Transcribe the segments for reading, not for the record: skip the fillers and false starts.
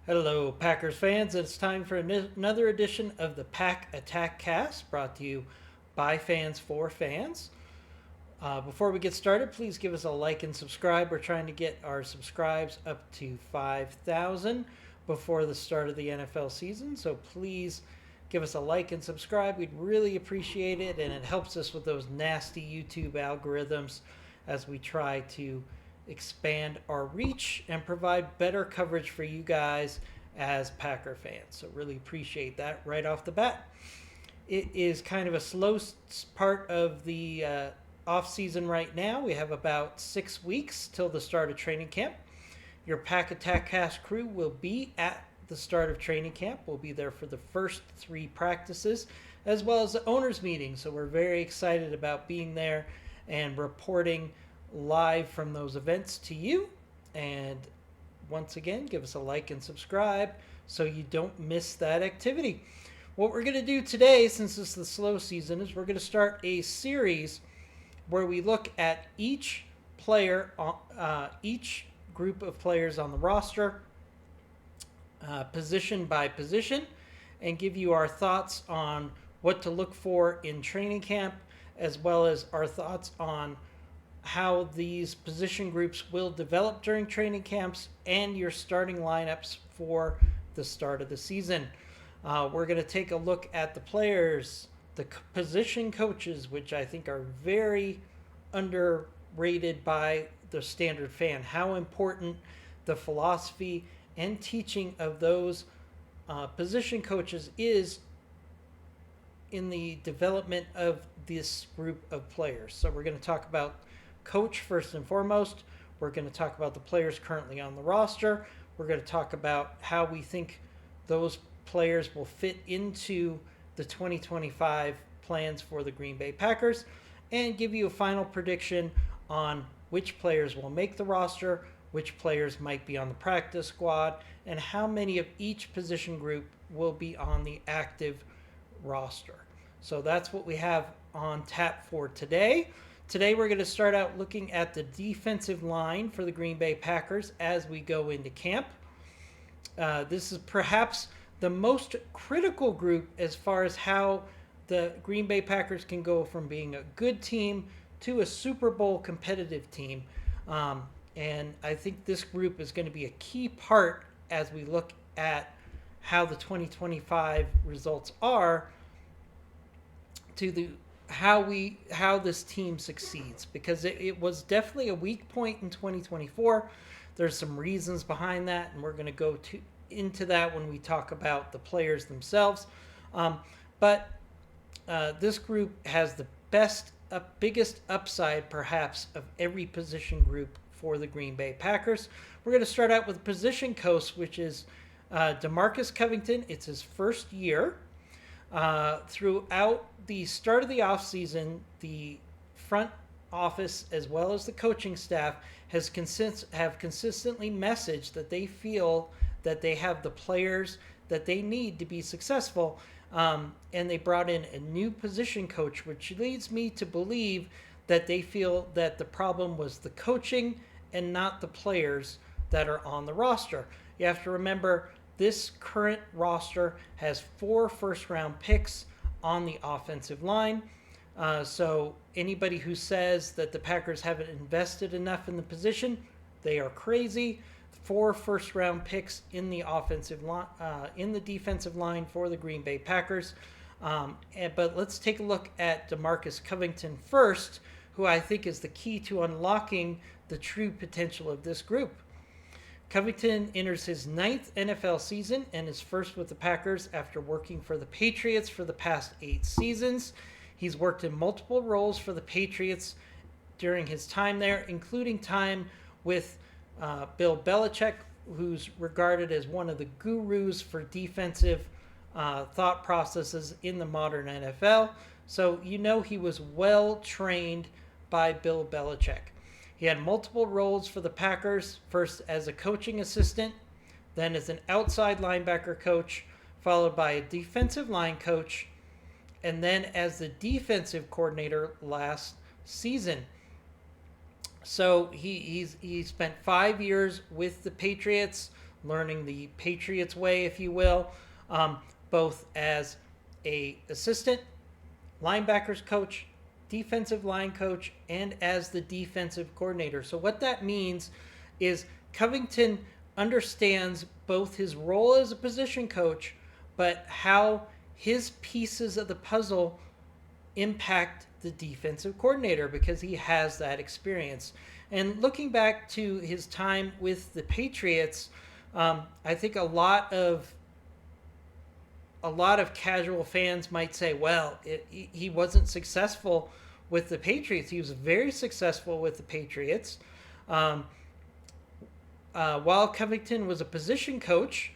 Hello, Packers fans. It's time for another edition of the Pack Attack Cast, brought to you by fans for fans. Before we get started, please give us a like and subscribe. We're trying to get our subscribes up to 5,000 before the start of the NFL season. So please give us a like and subscribe. We'd really appreciate it, and it helps us with those nasty YouTube algorithms as we try to expand our reach and provide better coverage for you guys as Packer fans. So really appreciate that right off the bat. It is kind of a slow part of the off season right now. We have about 6 weeks till the start of training camp. Your Pack Attack Cast crew will be at the start of training camp. We'll be there for the first 3 practices as well as the owners meeting. So we're very excited about being there and reporting live from those events to you. And once again, give us a like and subscribe so you don't miss that activity. What we're going to do today, since it's the slow season, is we're going to start a series where we look at each player, each group of players on the roster, position by position, and give you our thoughts on what to look for in training camp, as well as our thoughts on how these position groups will develop during training camps and your starting lineups for the start of the season. We're going to take a look at the players, the position coaches, which I think are very underrated by the standard fan. How important the philosophy and teaching of those position coaches is in the development of this group of players. So we're going to talk about coach first and foremost. We're going to talk about the players currently on the roster. We're going to talk about how we think those players will fit into the 2025 plans for the Green Bay Packers, and give you a final prediction on which players will make the roster, which players might be on the practice squad, and how many of each position group will be on the active roster. So that's what we have on tap for today. Today we're going to start out looking at the defensive line for the Green Bay Packers as we go into camp. This is perhaps the most critical group as far as how the Green Bay Packers can go from being a good team to a Super Bowl competitive team. And I think this group is going to be a key part as we look at how the 2025 results are to the how this team succeeds, because it was definitely a weak point in 2024. There's some reasons behind that, and we're going to go into that when we talk about the players themselves. But this group has the biggest upside, perhaps, of every position group for the Green Bay Packers. We're going to start out with position coach, which is DeMarcus Covington. It's his first year. Throughout the start of the offseason, the front office as well as the coaching staff have consistently messaged that they feel that they have the players that they need to be successful. And they brought in a new position coach, which leads me to believe that they feel that the problem was the coaching and not the players that are on the roster. You have to remember, this current roster has 4 first-round picks on the offensive line. So anybody who says that the Packers haven't invested enough in the position, they are crazy. 4 first-round picks in the offensive line, in the defensive line for the Green Bay Packers. But let's take a look at DeMarcus Covington first, who I think is the key to unlocking the true potential of this group. Covington enters his 9th NFL season and is first with the Packers after working for the Patriots for the past 8 seasons. He's worked in multiple roles for the Patriots during his time there, including time with Bill Belichick, who's regarded as one of the gurus for defensive thought processes in the modern NFL. So he was well trained by Bill Belichick. He had multiple roles for the Packers, first as a coaching assistant, then as an outside linebacker coach, followed by a defensive line coach, and then as the defensive coordinator last season. So he spent 5 years with the Patriots, learning the Patriots way, if you will, both as a assistant linebackers coach, defensive line coach, and as the defensive coordinator. So what that means is Covington understands both his role as a position coach, but how his pieces of the puzzle impact the defensive coordinator, because he has that experience. And looking back to his time with the Patriots, I think a lot of casual fans might say, well, he wasn't successful with the Patriots. He was very successful with the Patriots. While Covington was a position coach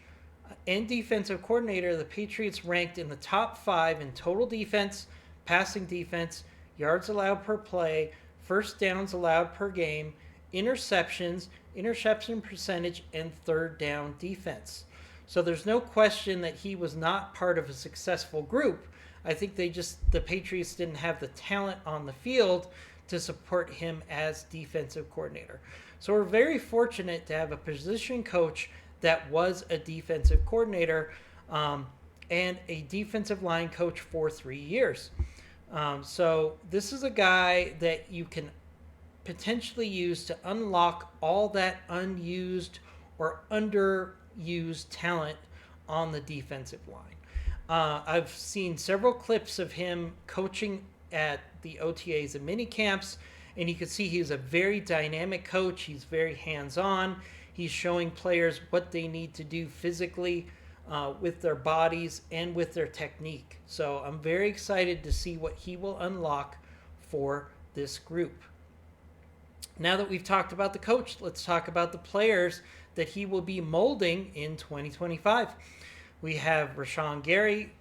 and defensive coordinator, the Patriots ranked in the top 5 in total defense, passing defense, yards allowed per play, first downs allowed per game, interceptions, interception percentage, and third down defense. So there's no question that he was not part of a successful group. I think the Patriots didn't have the talent on the field to support him as defensive coordinator. So we're very fortunate to have a position coach that was a defensive coordinator and a defensive line coach for 3 years. So this is a guy that you can potentially use to unlock all that unused or underused talent on the defensive line. I've seen several clips of him coaching at the OTAs and mini camps, and you can see he's a very dynamic coach. He's very hands-on. He's showing players what they need to do physically with their bodies and with their technique. So I'm very excited to see what he will unlock for this group. Now that we've talked about the coach, let's talk about the players that he will be molding in 2025. We have Rashawn Gary,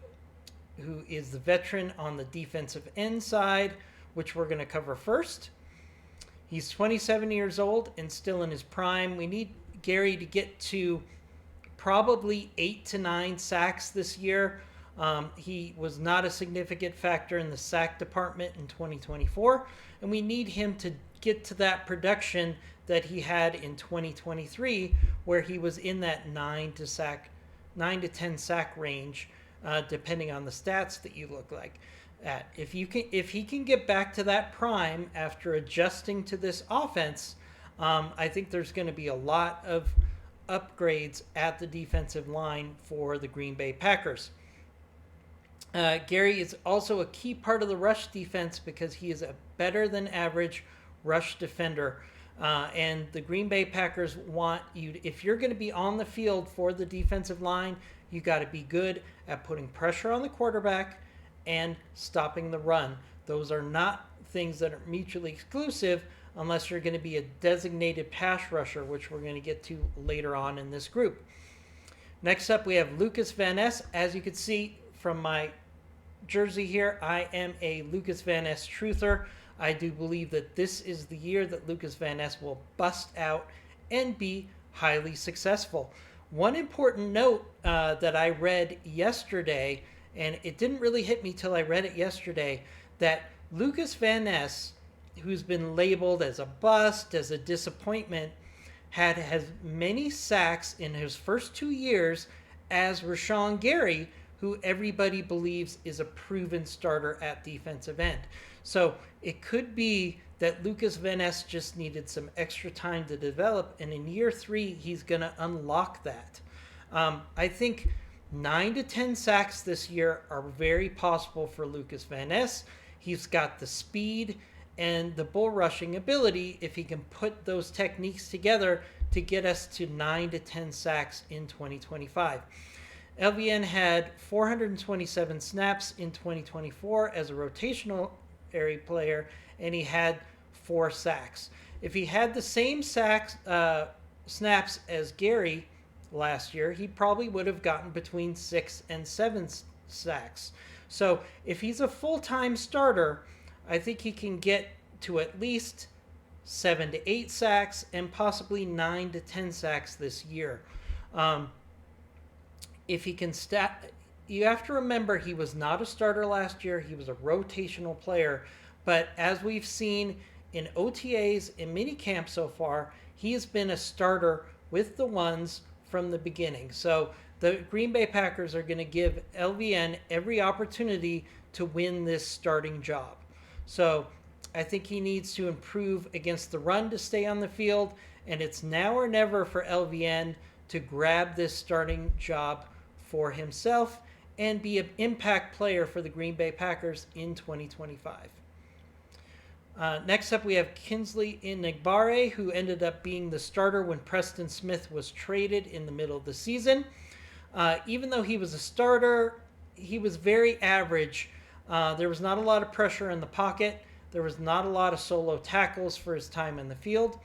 who is the veteran on the defensive end side, which we're going to cover first. He's 27 years old and still in his prime. We need Gary to get to probably 8 to 9 sacks this year. He was not a significant factor in the sack department in 2024, and we need him to get to that production that he had in 2023, where he was in that 9 to 10 sack range, depending on the stats that you look at. If he can get back to that prime after adjusting to this offense, I think there's going to be a lot of upgrades at the defensive line for the Green Bay Packers. Gary is also a key part of the rush defense because he is a better than average rush defender. And the Green Bay Packers want you, if you're going to be on the field for the defensive line, you got to be good at putting pressure on the quarterback and stopping the run. Those are not things that are mutually exclusive unless you're going to be a designated pass rusher, which we're going to get to later on in this group. Next up, we have Lucas Van Ness. As you can see from my jersey here, I am a Lucas Van Ness truther. I do believe that this is the year that Lucas Van Ness will bust out and be highly successful. One important note that I read yesterday, and it didn't really hit me till I read it yesterday, that Lucas Van Ness, who's been labeled as a bust, as a disappointment, had as many sacks in his first 2 years as Rashawn Gary, who everybody believes is a proven starter at defensive end. So it could be that Lucas Van Ness just needed some extra time to develop, and in year 3, he's going to unlock that. I think 9 to 10 sacks this year are very possible for Lucas Van Ness. He's got the speed and the bull rushing ability if he can put those techniques together to get us to 9 to 10 sacks in 2025. LVN had 427 snaps in 2024 as a rotational area player, and he had 4 sacks. If he had the same snaps as Gary last year, he probably would have gotten between 6 and 7 sacks. So if he's a full-time starter, I think he can get to at least 7 to 8 sacks and possibly 9 to 10 sacks this year. If he can you have to remember he was not a starter last year. He was a rotational player. But as we've seen in OTAs and minicamp so far, he has been a starter with the ones from the beginning. So the Green Bay Packers are going to give LVN every opportunity to win this starting job. So I think he needs to improve against the run to stay on the field, and it's now or never for LVN to grab this starting job for himself and be an impact player for the Green Bay Packers in 2025. Next up, we have Kingsley Enagbare, who ended up being the starter when Preston Smith was traded in the middle of the season. Even though he was a starter, he was very average. There was not a lot of pressure in the pocket. There was not a lot of solo tackles for his time in the field.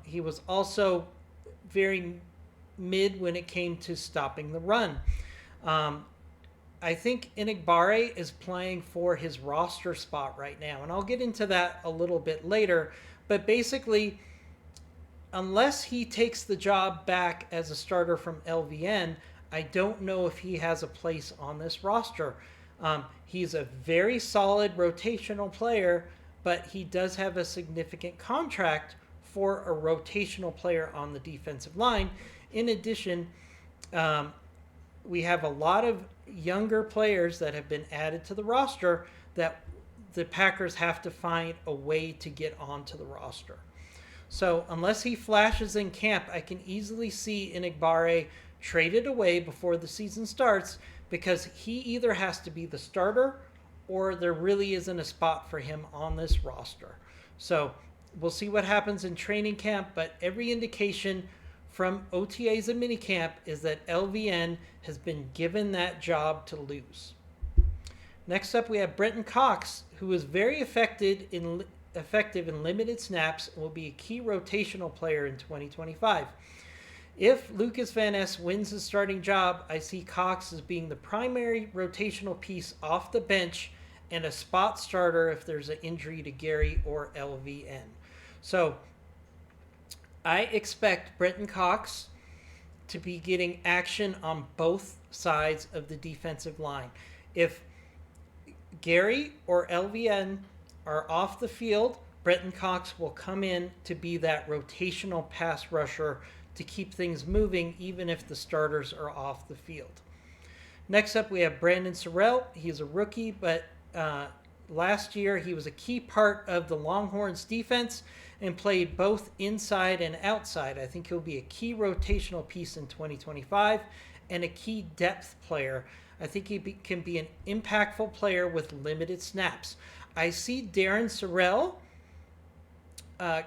He was also very mid when it came to stopping the run. I think Enagbare is playing for his roster spot right now, and I'll get into that a little bit later. But basically, unless he takes the job back as a starter from LVN, I don't know if he has a place on this roster. He's a very solid rotational player, but he does have a significant contract for a rotational player on the defensive line. In addition, we have a lot of younger players that have been added to the roster that the Packers have to find a way to get onto the roster. So unless he flashes in camp, I can easily see Enagbare traded away before the season starts, because he either has to be the starter or there really isn't a spot for him on this roster. So we'll see what happens in training camp, but every indication from OTAs and minicamp is that LVN has been given that job to lose. Next up, we have Brenton Cox, who is very effective in limited snaps and will be a key rotational player in 2025. If Lucas Van Ness wins the starting job, I see Cox as being the primary rotational piece off the bench and a spot starter if there's an injury to Gary or LVN. So I expect Brenton Cox to be getting action on both sides of the defensive line. If Gary or LVN are off the field, Brenton Cox will come in to be that rotational pass rusher to keep things moving even if the starters are off the field. Next up, we have Brandon Sorrell. He's a rookie, but last year he was a key part of the Longhorns defense and played both inside and outside. I think he'll be a key rotational piece in 2025 and a key depth player. I think he can be an impactful player with limited snaps. I see Darren Sorrell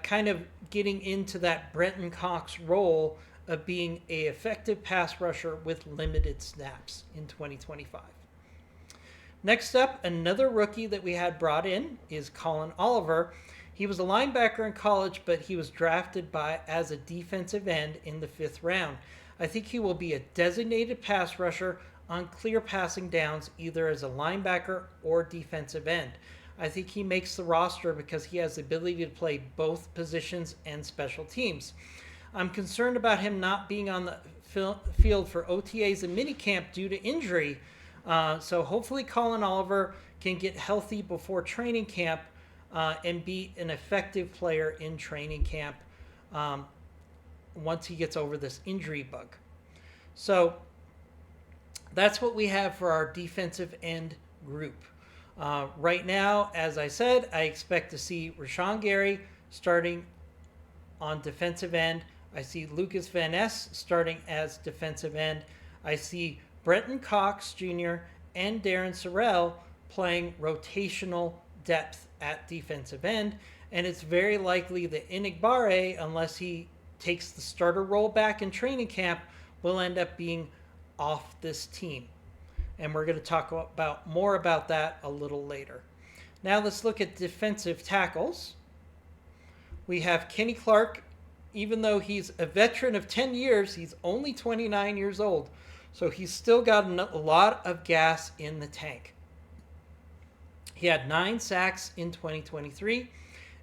kind of getting into that Brenton Cox role of being an effective pass rusher with limited snaps in 2025. Next up, another rookie that we had brought in is Colin Oliver. He was a linebacker in college, but he was drafted as a defensive end in the 5th round. I think he will be a designated pass rusher on clear passing downs, either as a linebacker or defensive end. I think he makes the roster because he has the ability to play both positions and special teams. I'm concerned about him not being on the field for OTAs and minicamp due to injury. So hopefully Colin Oliver can get healthy before training camp and be an effective player in training camp once he gets over this injury bug. So that's what we have for our defensive end group. Right now, as I said, I expect to see Rashawn Gary starting on defensive end. I see Lucas Van Ness starting as defensive end. I see Brenton Cox Jr. and Darren Sorrell playing rotational depth at defensive end. And it's very likely that Enagbare, unless he takes the starter role back in training camp, will end up being off this team. And we're going to talk more about that a little later. Now let's look at defensive tackles. We have Kenny Clark. Even though he's a veteran of 10 years, he's only 29 years old. So he's still got a lot of gas in the tank. He had 9 sacks in 2023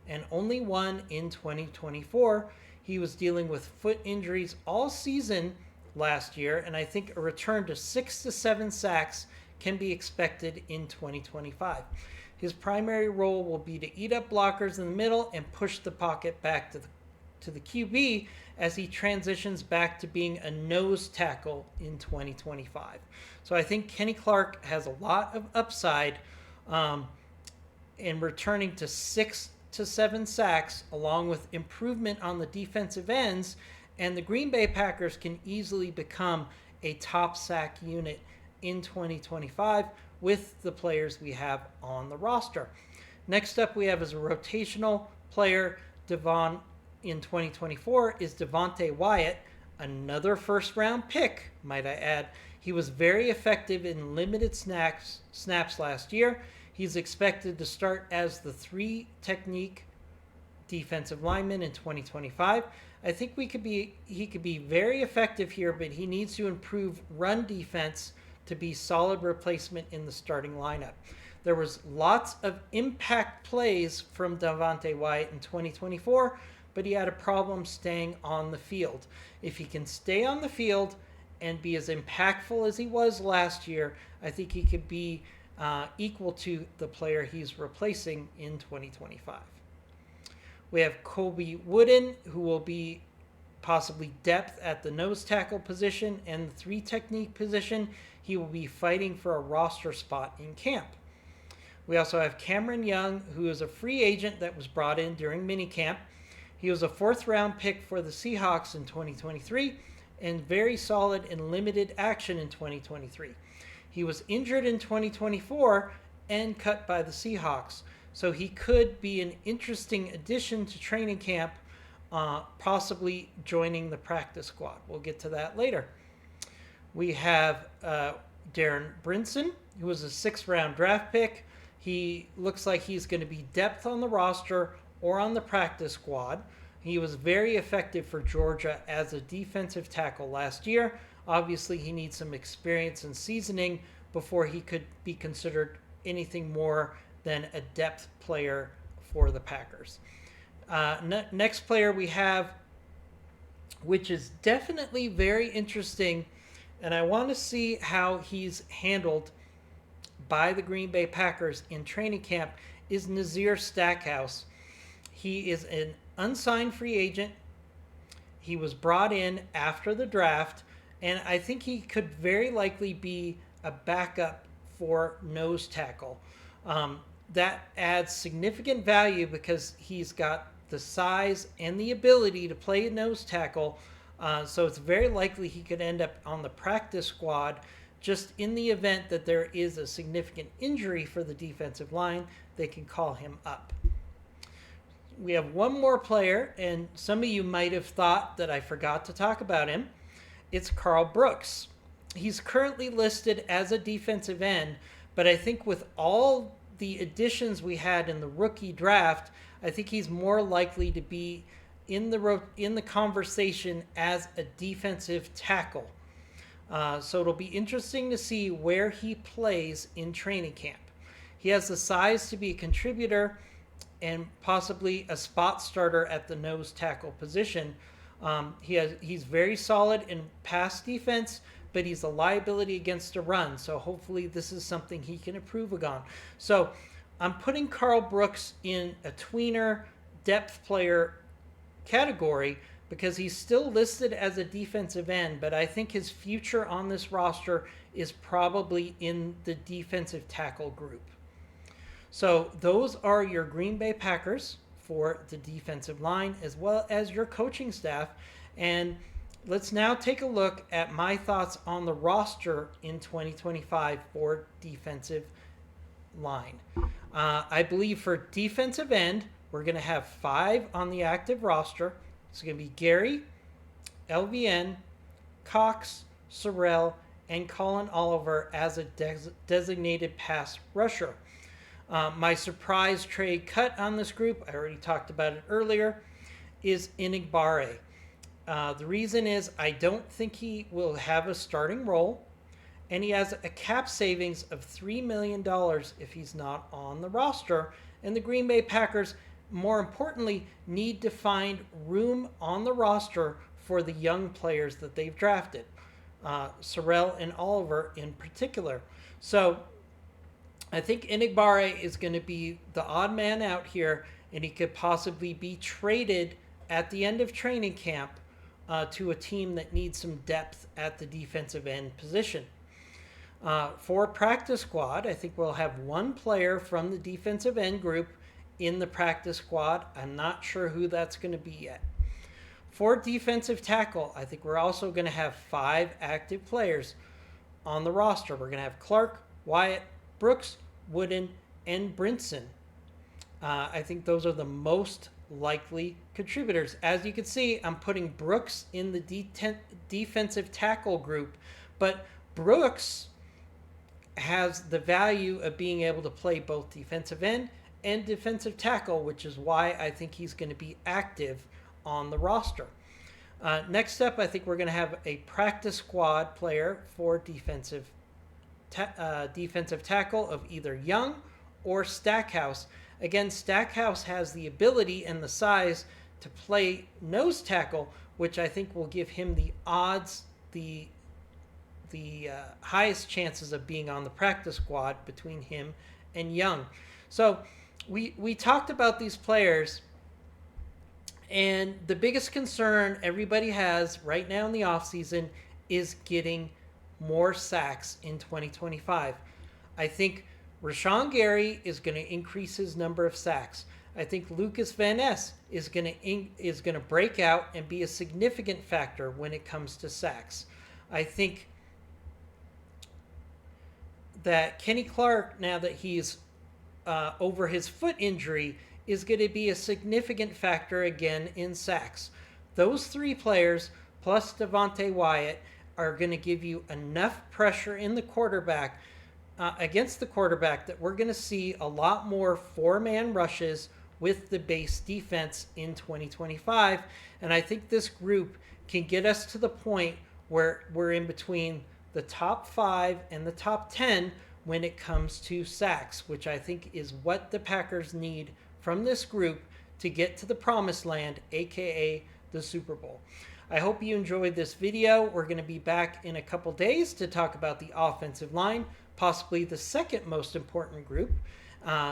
and only 1 in 2024. He was dealing with foot injuries all season last year, and I think a return to 6 to 7 sacks can be expected in 2025. His primary role will be to eat up blockers in the middle and push the pocket back to to the QB as he transitions back to being a nose tackle in 2025. So I think Kenny Clark has a lot of upside in returning to 6 to 7 sacks, along with improvement on the defensive ends, and the Green Bay Packers can easily become a top sack unit in 2025 with the players we have on the roster. Next up, we have as a rotational player in 2024 is Devonte Wyatt, another first-round pick, might I add. He was very effective in limited snaps last year. He's expected to start as the 3-technique defensive lineman in 2025. I think he could be very effective here, but he needs to improve run defense to be solid replacement in the starting lineup. There was lots of impact plays from Devonte Wyatt in 2024, but he had a problem staying on the field. If he can stay on the field and be as impactful as he was last year, I think he could be equal to the player he's replacing in 2025. We have Colby Wooden, who will be possibly depth at the nose tackle position and the 3-technique position. He will be fighting for a roster spot in camp. We also have Cameron Young, who is a free agent that was brought in during minicamp. He was a 4th-round pick for the Seahawks in 2023 and very solid in limited action in 2023. He was injured in 2024 and cut by the Seahawks, so he could be an interesting addition to training camp, possibly joining the practice squad. We'll get to that later. We have Darren Brinson, who was a 6th-round draft pick. He looks like he's going to be depth on the roster or on the practice squad. He was very effective for Georgia as a defensive tackle last year. Obviously, he needs some experience and seasoning before he could be considered anything more than a depth player for the Packers. Next player we have, which is definitely very interesting, and I want to see how he's handled by the Green Bay Packers in training camp, is Nazir Stackhouse. He is an unsigned free agent. He was brought in after the draft, and I think he could very likely be a backup for nose tackle. That adds significant value because he's got the size and the ability to play a nose tackle, so it's very likely he could end up on the practice squad. Just in the event that there is a significant injury for the defensive line, they can call him up. We have one more player, and some of you might have thought that I forgot to talk about him. It's Karl Brooks. He's currently listed as a defensive end, but I think with all the additions we had in the rookie draft, I think he's more likely to be in the conversation as a defensive tackle. So it'll be interesting to see where he plays in training camp. He has the size to be a contributor and possibly a spot starter at the nose tackle position. He's very solid in pass defense, but he's a liability against the run. So hopefully this is something he can improve on. So I'm putting Karl Brooks in a tweener depth player category because he's still listed as a defensive end, but I think his future on this roster is probably in the defensive tackle group. So those are your Green Bay Packers for the defensive line as well as your coaching staff. And let's now take a look at my thoughts on the roster in 2025 for defensive line. I believe for defensive end, we're going to have 5 on the active roster. It's going to be Gary, LVN, Cox, Sorrell, and Colin Oliver as a designated pass rusher. My surprise trade cut on this group, I already talked about it earlier, is Enigbare. The reason is I don't think he will have a starting role, and he has a cap savings of $3 million if he's not on the roster. And the Green Bay Packers, more importantly, need to find room on the roster for the young players that they've drafted, Sorrell and Oliver in particular. So I think Enigbare is going to be the odd man out here, and he could possibly be traded at the end of training camp to a team that needs some depth at the defensive end position. For practice squad, I think we'll have one player from the defensive end group in the practice squad. I'm not sure who that's going to be yet. For defensive tackle, I think we're also going to have 5 active players on the roster. We're going to have Clark, Wyatt, Brooks, Wooden, and Brinson. I think those are the most likely contributors. As you can see, I'm putting Brooks in the defensive tackle group, but Brooks has the value of being able to play both defensive end and defensive tackle, which is why I think he's going to be active on the roster. Next up, I think we're going to have a practice squad player for defensive tackle of either Young or Stackhouse. Again, Stackhouse has the ability and the size to play nose tackle, which I think will give him the odds, the highest chances of being on the practice squad between him and Young. So we talked about these players, and the biggest concern everybody has right now in the offseason is getting more sacks in 2025. I think Rashawn Gary is going to increase his number of sacks. I think Lucas Van Ness is going to break out and be a significant factor when it comes to sacks. I think that Kenny Clark, now that he's over his foot injury, is going to be a significant factor again in sacks. Those 3 players plus Devontae Wyatt are going to give you enough pressure in the quarterback against the quarterback that we're going to see a lot more 4-man rushes with the base defense in 2025. And I think this group can get us to the point where we're in between the top 5 and the top 10 when it comes to sacks, which I think is what the Packers need from this group to get to the promised land, aka the Super Bowl. I hope you enjoyed this video. We're going to be back in a couple days to talk about the offensive line, possibly the second most important group.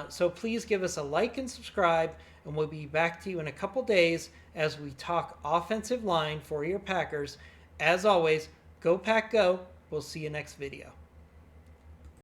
So please give us a like and subscribe, and we'll be back to you in a couple days as we talk offensive line for your Packers. As always, go Pack Go. We'll see you next video.